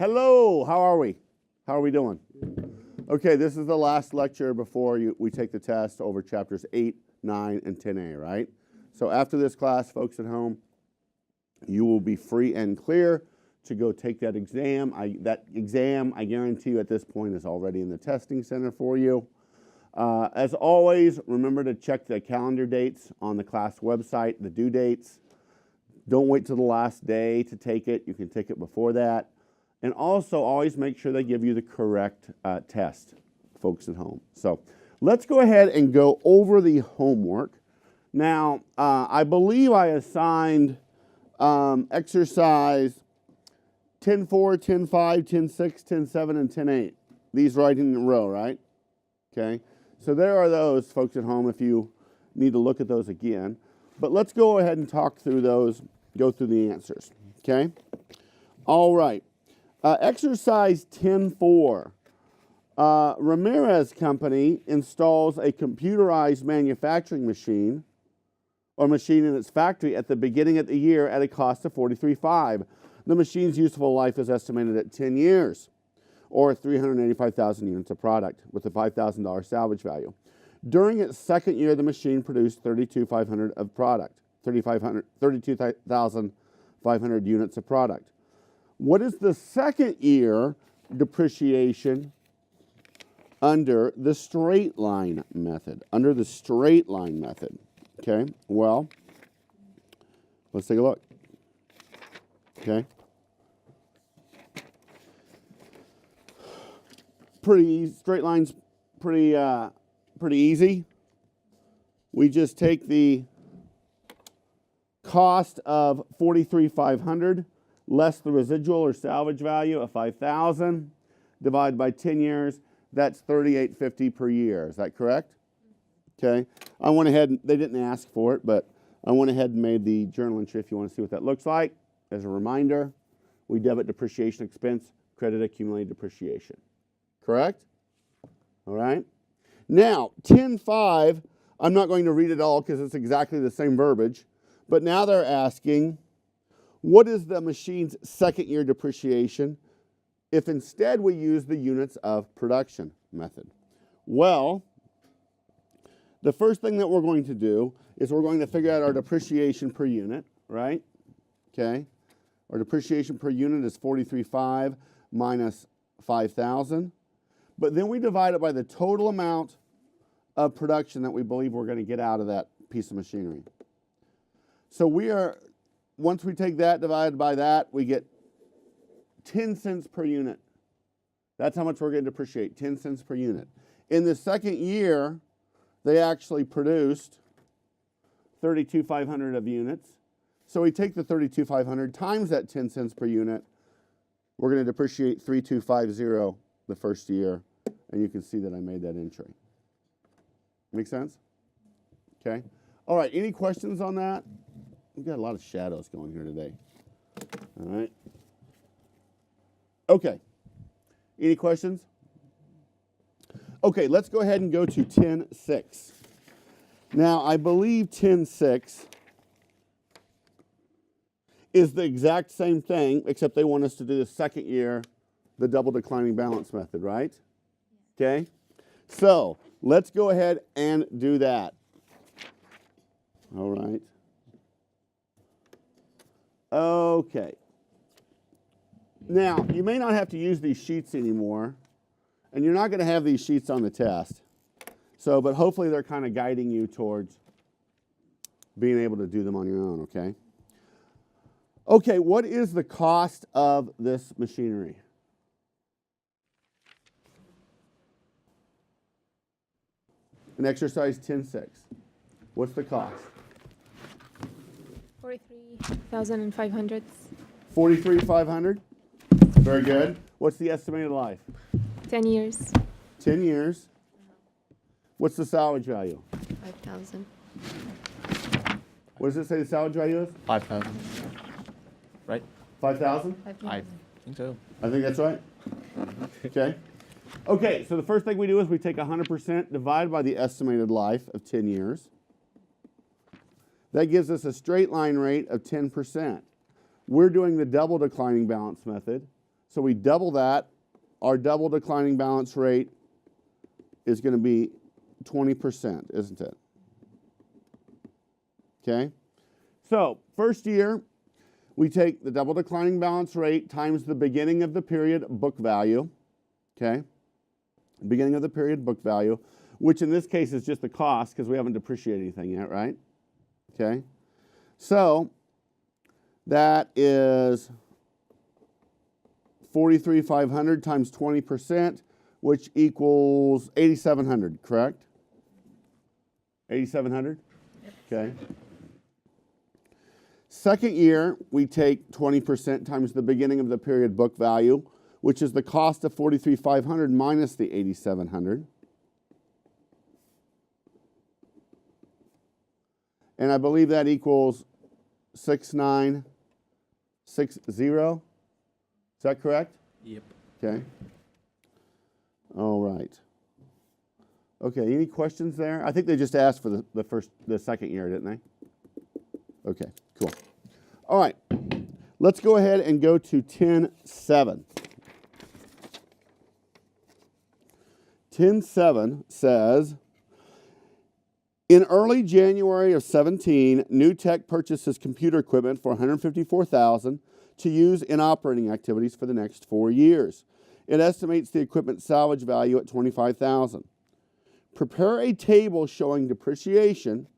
Hello, how are we? How are we doing? Okay, this is the last lecture before we take the test over chapters 8, 9, and 10A, right? So after this class, folks at home, you will be free and clear to go take that exam. That exam, I guarantee you at this point, is already in the testing center for you. As always, remember to check the calendar dates on the class website, the due dates. Don't wait till the last day to take it. You can take it before that. And also always make sure they give you the correct test, folks at home. So let's go ahead and go over the homework. Now, I believe I assigned exercise 10.4, 10.5, 10.6, 10.7, and 10.8. These right in a row, right? Okay. So there are those, folks at home, if you need to look at those again. But let's go ahead and talk through those, go through the answers. Okay? All right. Exercise 10.4. Ramirez Company installs a computerized manufacturing machine or machine in its factory at the beginning of the year at a cost of $43,500. The machine's useful life is estimated at 10 years or 385,000 units of product with a $5,000 salvage value. During its second year, the machine produced 32,500 of product, 32,500 units of product. What is the second year depreciation under the straight line method? Under the straight line method. Okay, well, let's take a look. Okay. Straight line's pretty easy. We just take the cost of $43,500 less the residual or salvage value of $5,000 divided by 10 years. That's $38.50 per year. Is that correct? Okay. I went ahead, they didn't ask for it, but I went ahead and made the journal entry if you want to see what that looks like. As a reminder, we debit depreciation expense, credit accumulated depreciation. Correct? All right. Now, 10.5, I'm not going to read it all because it's exactly the same verbiage, but now they're asking, what is the machine's second year depreciation if instead we use the units of production method? Well, the first thing that we're going to do is we're going to figure out our depreciation per unit, right? Okay. Our depreciation per unit is $43,500 minus $5,000. But then we divide it by the total amount of production that we believe we're going to get out of that piece of machinery. So once we take that divided by that, we get 10 cents per unit. That's how much we're going to depreciate, 10 cents per unit. In the second year, they actually produced 32,500 of units. So we take the 32,500 times that 10 cents per unit. We're going to depreciate 3,250 the first year, and you can see that I made that entry. Make sense? Okay. All right, any questions on that? We've got a lot of shadows going here today. All right. Okay. Any questions? Okay, let's go ahead and go to 10.6. Now, I believe 10.6 is the exact same thing, except they want us to do the second year, the double declining balance method, right? Okay? So, let's go ahead and do that. All right. Okay. Now, you may not have to use these sheets anymore, and you're not going to have these sheets on the test. So, but hopefully they're kind of guiding you towards being able to do them on your own, okay? Okay, what is the cost of this machinery? In exercise 10.6, what's the cost? 43,500. 43,500. Very good. What's the estimated life? 10 years. 10 years. What's the salvage value? 5,000. What does it say the salvage value is? 5,000. Right? 5,000? I think so. I think that's right. Okay. Okay, so the first thing we do is we take 100% divided by the estimated life of 10 years. That gives us a straight line rate of 10%. We're doing the double declining balance method. So we double that. Our double declining balance rate is going to be 20%, isn't it? Okay. So first year, we take the double declining balance rate times the beginning of the period book value. Okay. Beginning of the period book value, which in this case is just the cost because we haven't depreciated anything yet, right? Okay. So that is 43,500 times 20%, which equals 8,700, correct? 8,700? Okay. Second year, we take 20% times the beginning of the period book value, which is the cost of 43,500 minus the 8,700. And I believe that equals 6,960. Is that correct? Yep. Okay. All right. Okay, any questions there? I think they just asked for the second year, didn't they? Okay, cool. All right. Let's go ahead and go to 10.7. 10.7 says, in early January of 17, New Tech purchases computer equipment for $154,000 to use in operating activities for the next 4 years. It estimates the equipment salvage value at $25,000. Prepare a table showing depreciation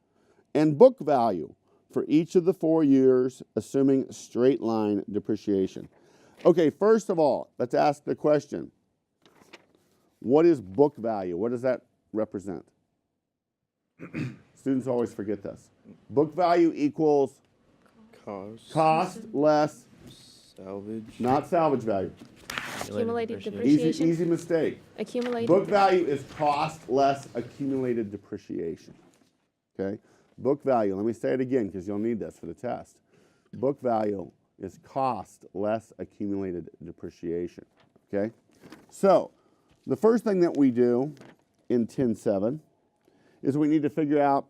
and book value for each of the 4 years, assuming straight line depreciation. Okay, first of all, let's ask the question. What is book value? What does that represent? Students always forget this. Book value equals cost less, Salvage. not salvage value. Accumulated Easy, depreciation. easy mistake. Accumulated. Book value is cost less accumulated depreciation. Okay? Book value, let me say it again because you'll need this for the test. Book value is cost less accumulated depreciation. Okay? So, the first thing that we do in 10.7 is we need to figure out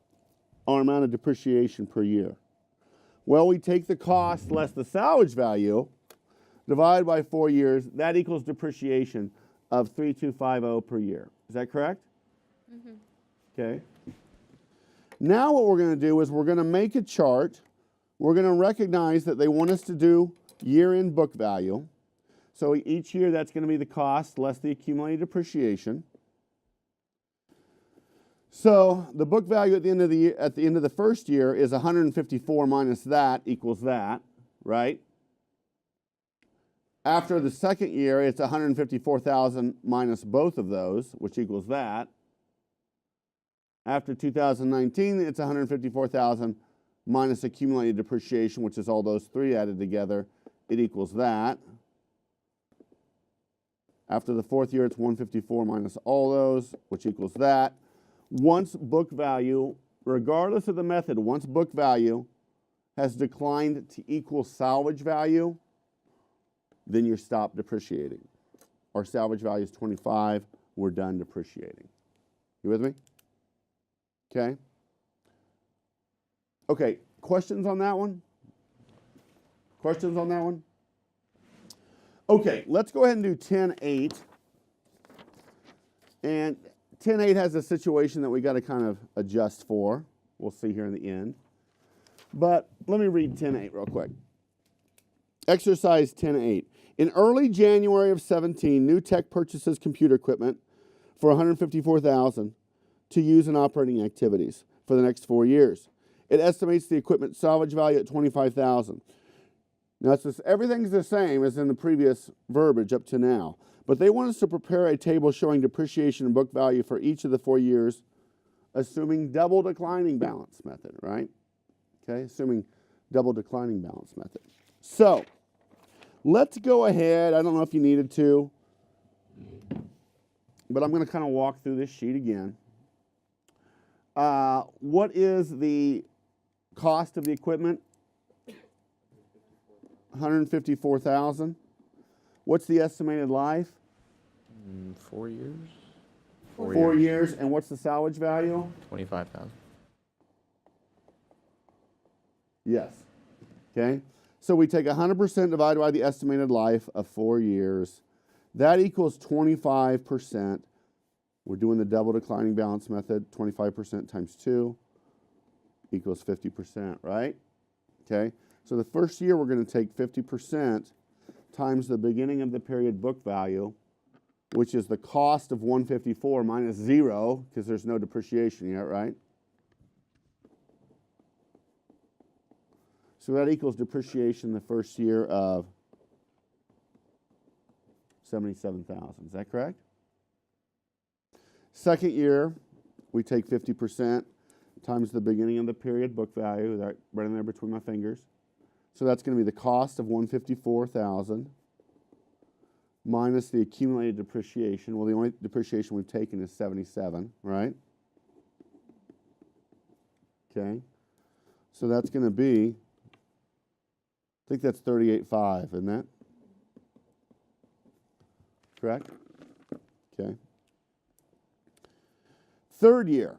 our amount of depreciation per year. Well, we take the cost less the salvage value, divide by 4 years, that equals depreciation of 3,250 per year. Is that correct? Mm-hmm. Okay. Now what we're going to do is we're going to make a chart. We're going to recognize that they want us to do year-end book value. So each year that's going to be the cost less the accumulated depreciation. So the book value at the end of the year, at the end of the first year is 154 minus that equals that, right? After the second year, it's 154,000 minus both of those, which equals that. After 2019, it's 154,000 minus accumulated depreciation, which is all those three added together. It equals that. After the fourth year, it's 154 minus all those, which equals that. Once book value, regardless of the method, once book value has declined to equal salvage value, then you stop depreciating. Our salvage value is 25. We're done depreciating. You with me? Okay. Okay, questions on that one? Questions on that one? Okay, let's go ahead and do 10.8. And 10.8 has a situation that we got to kind of adjust for. We'll see here in the end. But let me read 10.8 real quick. Exercise 10.8. In early January of 17, New Tech purchases computer equipment for $154,000 to use in operating activities for the next 4 years. It estimates the equipment salvage value at $25,000. Now, it's just, everything's the same as in the previous verbiage up to now, but they want us to prepare a table showing depreciation and book value for each of the 4 years, assuming double declining balance method, right? Okay, assuming double declining balance method. So, let's go ahead. I don't know if you needed to, but I'm going to kind of walk through this sheet again. What is the cost of the equipment? $154,000. What's the estimated life? 4 years. 4 years. And what's the salvage value? 25,000. Yes. Okay. So we take 100% divided by the estimated life of 4 years. That equals 25%. We're doing the double declining balance method. 25% times 2 equals 50%, right? Okay. So the first year we're going to take 50% times the beginning of the period book value, which is the cost of 154 minus 0, because there's no depreciation yet, right? So that equals depreciation the first year of 77,000. Is that correct? Second year, we take 50% times the beginning of the period book value, that right in there between my fingers. So that's going to be the cost of 154,000 minus the accumulated depreciation. Well, the only depreciation we've taken is 77, right? Okay. So that's going to be, I think that's 38.5, isn't that? Correct? Okay. Third year.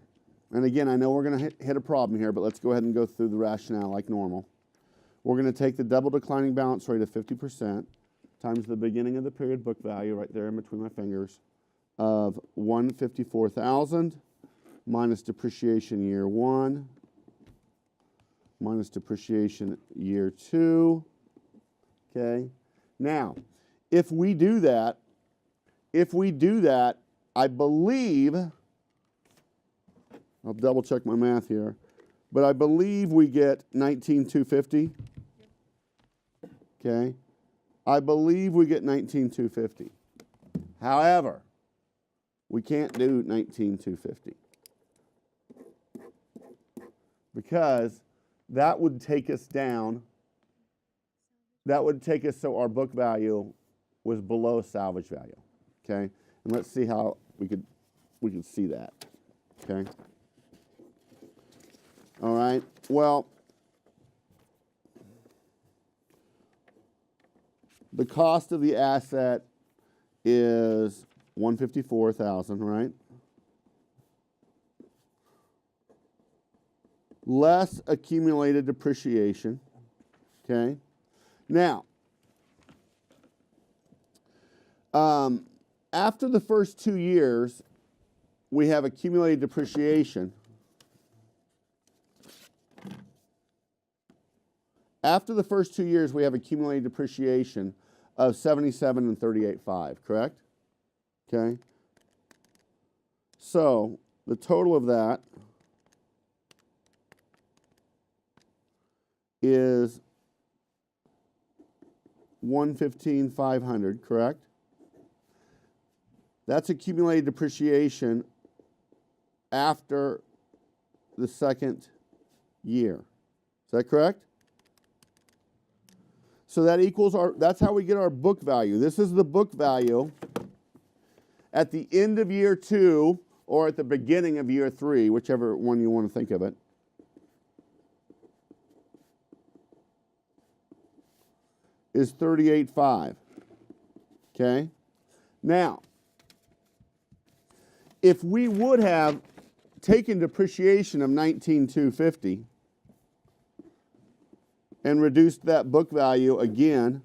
And again, I know we're going to hit a problem here, but let's go ahead and go through the rationale like normal. We're going to take the double declining balance rate of 50% times the beginning of the period book value right there in between my fingers of 154,000 minus depreciation year 1 minus depreciation year 2. Okay. Now, if we do that, I believe, I'll double check my math here, but I believe we get 19,250. Okay. I believe we get 19,250. However, we can't do 19,250 because that would take us down. That would take us so our book value was below salvage value. Okay, and let's see how we could see that. Okay. All right. Well, the cost of the asset is 154,000, right? Less accumulated depreciation. Okay. Now, after the first 2 years, we have accumulated depreciation. After the first 2 years, we have accumulated depreciation of 77 and 38.5, correct? Okay. So the total of that is 115,500, correct? That's accumulated depreciation after the second year. Is that correct? So that equals that's how we get our book value. This is the book value at the end of year 2 or at the beginning of year 3, whichever one you want to think of it. Is 38.5. Okay? Now, if we would have taken depreciation of 19,250 and reduced that book value again,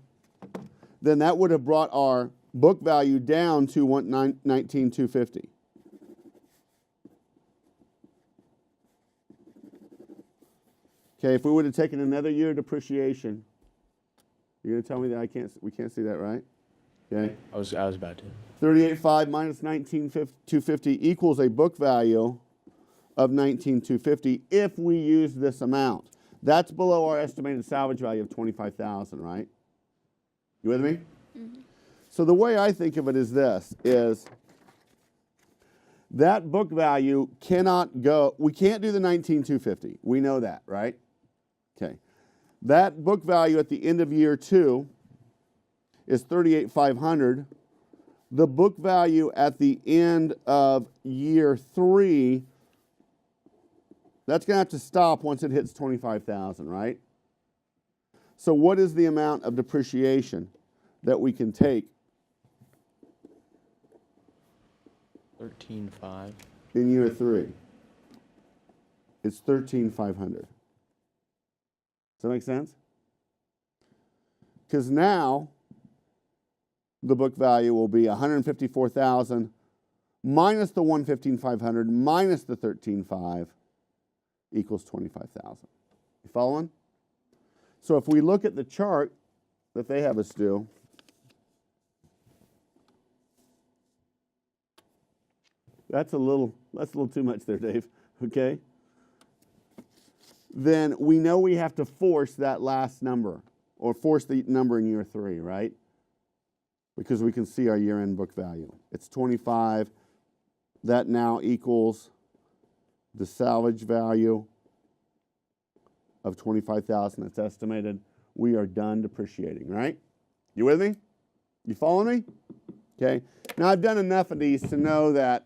then that would have brought our book value down to 19,250. Okay, if we would have taken another year of depreciation, you're going to tell me that we can't see that, right? Okay. I was about to. 38.5 minus 19,250 equals a book value of 19,250 if we use this amount. That's below our estimated salvage value of 25,000, right? You with me? Mm-hmm. So the way I think of it is this, is that book value cannot go, we can't do the 19,250. We know that, right? Okay. That book value at the end of year 2 is 38,500. The book value at the end of year 3, that's going to have to stop once it hits 25,000, right? So what is the amount of depreciation that we can take 13.5 in year 3? It's 13,500. Does that make sense? because now the book value will be 154,000 minus the 115,500 minus the 13,500 equals 25,000. You following? So if we look at the chart that they have us do, that's a little too much there, Dave. Okay? Then we know we have to force that last number, or force the number in year 3, right? Because we can see our year-end book value. It's 25. That now equals the salvage value of 25,000 that's estimated. We are done depreciating, right? You with me? You following me? Okay. Now I've done enough of these to know that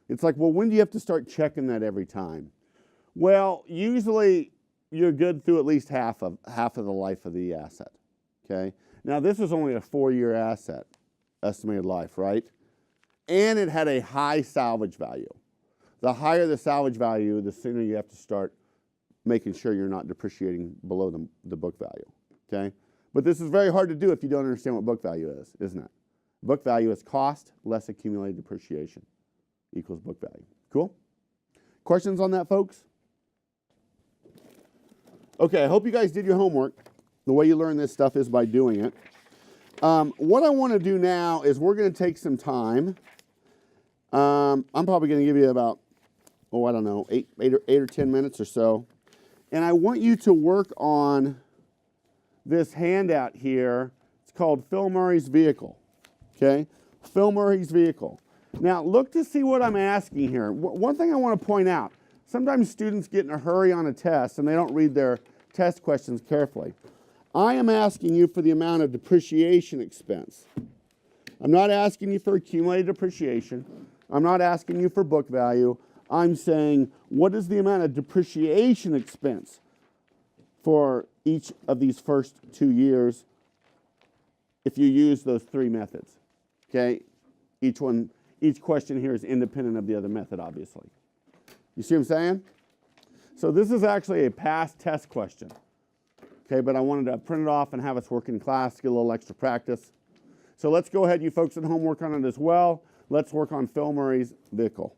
it's like, well, when do you have to start checking that every time? Well, usually you're good through at least half of the life of the asset. Okay. Now this is only a 4-year asset, estimated life, right? And it had a high salvage value. The higher the salvage value, the sooner you have to start making sure you're not depreciating below the book value. Okay. But this is very hard to do if you don't understand what book value is, isn't it? Book value is cost less accumulated depreciation equals book value. Cool? Questions on that, folks? Okay, I hope you guys did your homework. The way you learn this stuff is by doing it. What I want to do now is we're going to take some time. I'm probably going to give you about, I don't know, 8 or 10 minutes or so. And I want you to work on this handout here. It's called Phil Murray's Vehicle. Okay? Phil Murray's Vehicle. Now, look to see what I'm asking here. One thing I want to point out, sometimes students get in a hurry on a test and they don't read their test questions carefully. I am asking you for the amount of depreciation expense. I'm not asking you for accumulated depreciation. I'm not asking you for book value. I'm saying, what is the amount of depreciation expense for each of these first 2 years if you use those 3 methods? Okay? Each question here is independent of the other method, obviously. You see what I'm saying? So this is actually a past test question. Okay, but I wanted to print it off and have us work in class, get a little extra practice. So let's go ahead, you folks at home, work on it as well. Let's work on Phil Murray's Vehicle.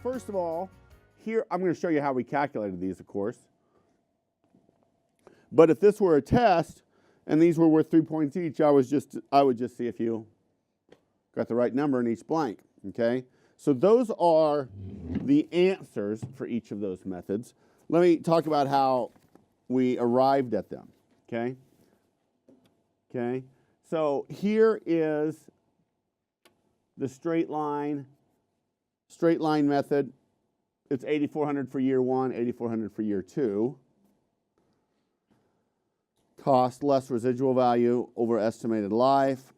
first of all, here I'm going to show you how we calculated these, of course. But if this were a test and these were worth 3 points each, I would just see if you got the right number in each blank, okay? So those are the answers for each of those methods. Let me talk about how we arrived at them, okay? Okay, so here is the straight line method. It's 8,400 for year 1, 8,400 for year 2. Cost less residual value over estimated life.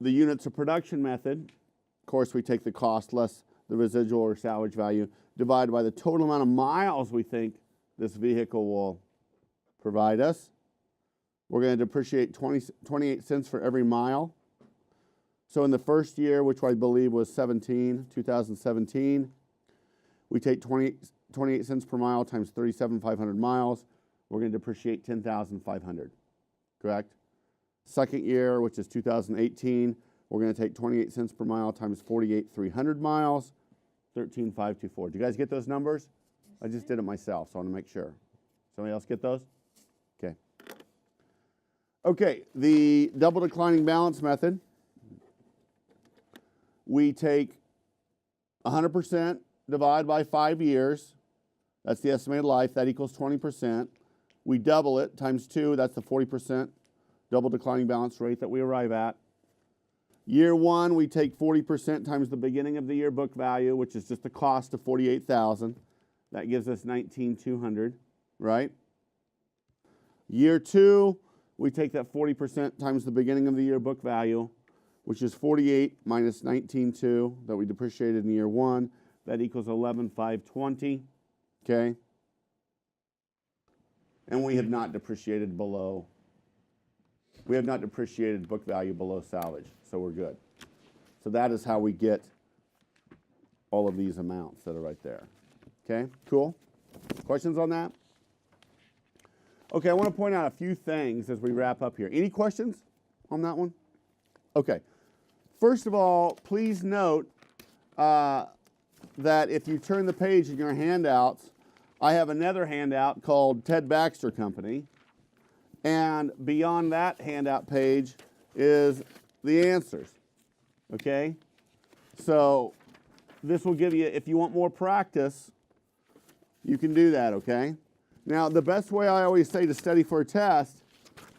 The units of production method, of course, we take the cost less the residual or salvage value divided by the total amount of miles we think this vehicle will provide us. We're going to depreciate 28 cents for every mile. So in the first year, which I believe was 2017, we take 28 cents per mile times 37,500 miles. We're going to depreciate 10,500, correct? Second year, which is 2018, we're going to take 28 cents per mile times 48,300 miles, 13,524. Do you guys get those numbers? I just did it myself, so I want to make sure. Somebody else get those? Okay. Okay, the double declining balance method. We take 100%, divide by 5 years. That's the estimated life. That equals 20%. We double it, times 2. That's the 40% double declining balance rate that we arrive at. Year 1, we take 40% times the beginning of the year book value, which is just the cost of $48,000. That gives us $19,200, right? Year 2, we take that 40% times the beginning of the year book value, which is 48 minus 19,200 that we depreciated in year 1. That equals 11,520, okay? And we have not depreciated book value below salvage, so we're good. So that is how we get all of these amounts that are right there. Okay, cool? Questions on that? Okay, I want to point out a few things as we wrap up here. Any questions on that one? Okay. First of all, please note that if you turn the page in your handouts, I have another handout called Ted Baxter Company. And beyond that handout page is the answers. Okay? So this will give you, if you want more practice, you can do that, okay? Now, the best way I always say to study for a test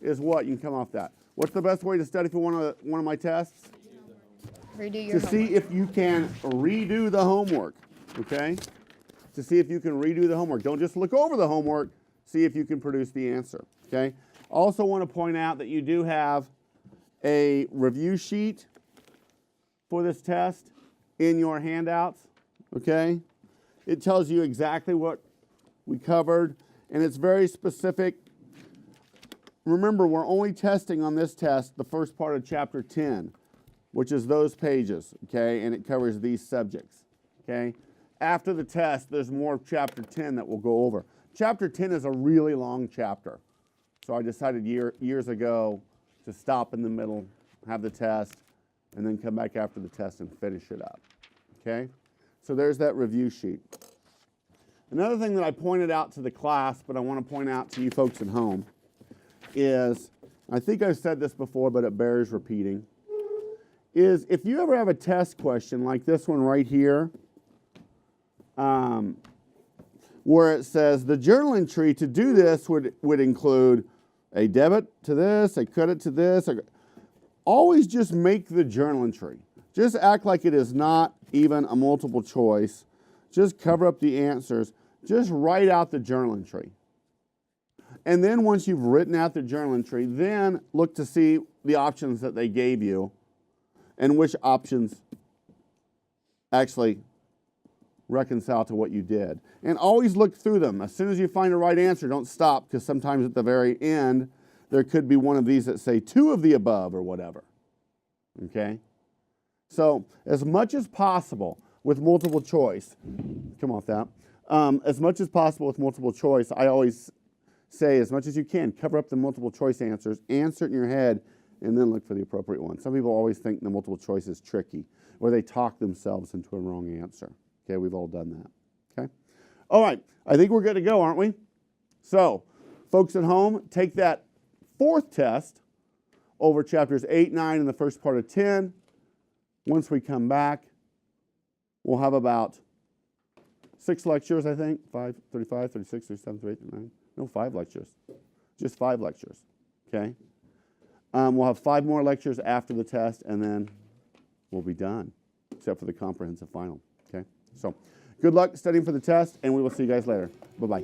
is what? You can come off that. What's the best way to study for one of my tests? Redo your To homework. see if you can redo the homework, okay? To see if you can redo the homework. Don't just look over the homework, see if you can produce the answer, okay? Also want to point out that you do have a review sheet for this test in your handouts, okay? It tells you exactly what we covered, and it's very specific. Remember, we're only testing on this test the first part of chapter 10, which is those pages, okay? And it covers these subjects, okay? After the test, there's more of chapter 10 that we'll go over. Chapter 10 is a really long chapter. So I decided years ago to stop in the middle, have the test, and then come back after the test and finish it up, okay? So there's that review sheet. Another thing that I pointed out to the class, but I want to point out to you folks at home, is, I think I've said this before, but it bears repeating, is if you ever have a test question like this one right here, where it says the journal entry to do this would include a debit to this, a credit to this. Always just make the journal entry. Just act like it is not even a multiple choice. Just cover up the answers. Just write out the journal entry. And then once you've written out the journal entry, then look to see the options that they gave you and which options actually reconcile to what you did. And always look through them. As soon as you find the right answer, don't stop, because sometimes at the very end, there could be one of these that say 2 of the above or whatever. Okay? So as much as possible with multiple choice, come off that, as much as possible with multiple choice, I always say as much as you can, cover up the multiple choice answers, answer it in your head, and then look for the appropriate one. Some people always think the multiple choice is tricky, or they talk themselves into a wrong answer. Okay, we've all done that. Okay? All right, I think we're good to go, aren't we? So, folks at home, take that fourth test over chapters 8, 9, and the first part of 10. Once we come back, we'll have about 6 lectures, I think. 5, 35, 36, 37, 38, 39. No, 5 lectures. Just 5 lectures. Okay? We'll have 5 more lectures after the test, and then we'll be done, except for the comprehensive final. Okay? So, good luck studying for the test, and we will see you guys later. Bye-bye.